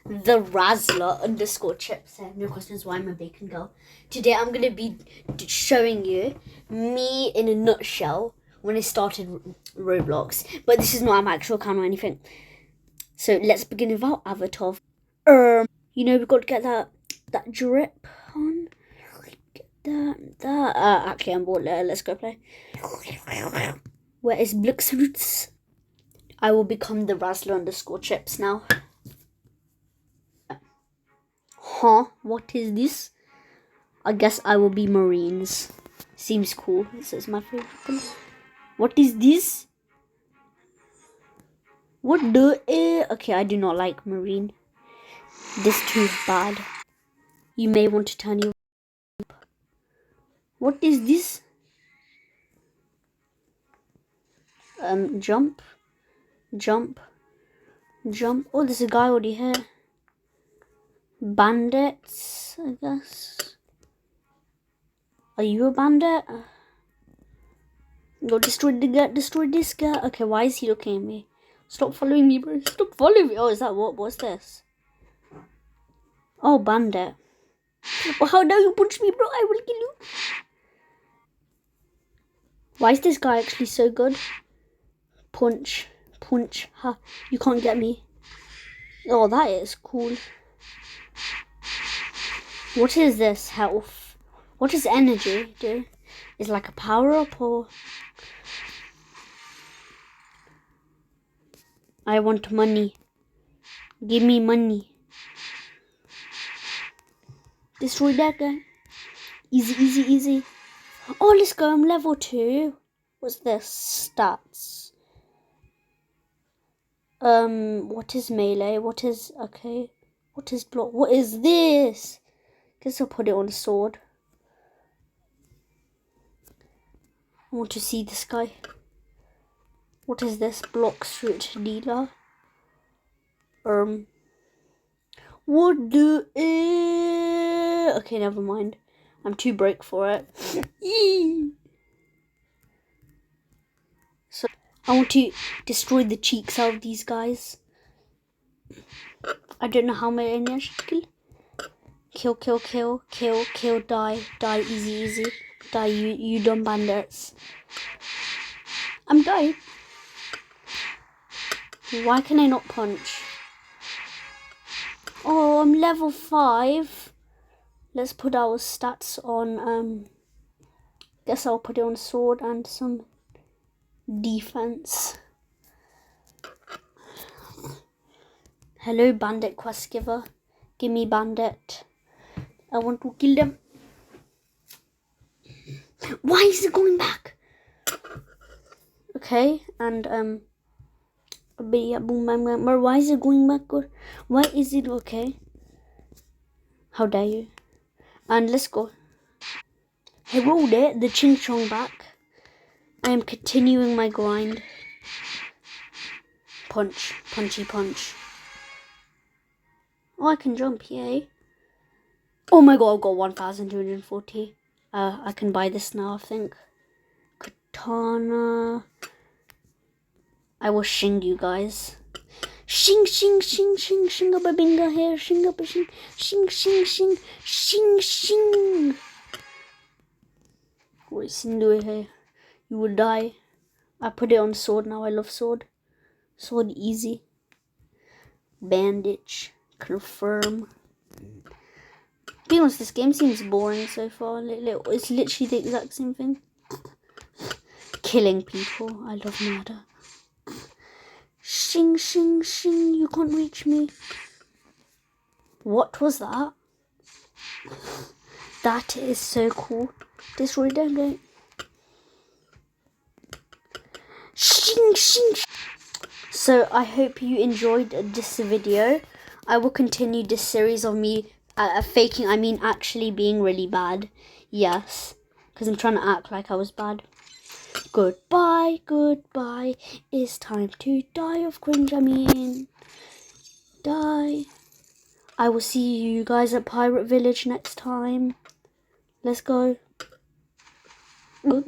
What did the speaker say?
the Razzler _chips. No questions why I'm a bacon girl. Today I'm going to be showing you me in a nutshell when I started Roblox. But this is not my actual account or anything. So let's begin with our avatar. You know, we've got to get that drip on. Actually, I'm bored. Let's go play. Where is Blox Fruits? I will become the Razzler _chips now. Huh? What is this? I guess I will be Marines. Seems cool. This is my favorite. What is this? What the? Okay, I do not like Marine. This too bad. You may want to turn your. What is this? Jump. Jump. Jump. Oh, there's a guy already here. Bandits, I guess. Are you a bandit? Go destroy this guy. Okay, why is he looking at me? Stop following me, bro. Stop following me. Oh, is that what's this? Oh, bandit. Oh, how dare you punch me, bro? I will kill you. Why is this guy actually so good? Punch. Punch. Ha. You can't get me. Oh, that is cool. What is this? Health. What does energy do? Is it like a power up or? I want money. Give me money. Destroy that guy. Easy, easy, easy. Oh, let's go. I'm level 2. What's this? Stats. What is melee? What is... Okay. What is block? What is this? Guess I'll put it on a sword. I want to see this guy. What is this? Blox Fruit dealer. What the... Okay, never mind. I'm too broke for it. So, I want to destroy the cheeks out of these guys. I don't know how many I should kill. Kill, kill, kill, kill, kill, die, die, easy, easy. Die, you dumb bandits. I'm dying. Why can I not punch? Oh, I'm level 5. Let's put our stats on, guess I'll put it on sword and some defense. Hello, bandit quest giver. Give me bandit. I want to kill them. Why is it going back? Okay, and boom, bam, bam. But why is it going back? Why is it okay? How dare you? And let's go. I rolled it, the ching chong back. I am continuing my grind. Punch, punchy punch. Oh, I can jump, yay. Oh my god, I've got 1,240. I can buy this now, I think. Katana. I will shing you guys. Shing, shing, shing, shing, shing up a binga here. Shing up a shing, shing, shing, shing, shing, shing. What is do here? You will die. I put it on sword now. I love sword. Sword easy. Bandage. Confirm. Be honest, this game seems boring so far. It's literally the exact same thing. Killing people. I love murder. Shing, shing, shing. You can't reach me. What was that? That is so cool. Destroy that guy. Shing, shing, shing. So I hope you enjoyed this video. I will continue this series of me faking, I mean actually being really bad. Yes, because I'm trying to act like I was bad. Goodbye, goodbye. It's time to die of cringe, I mean. Die. I will see you guys at Pirate Village next time. Let's go. Good.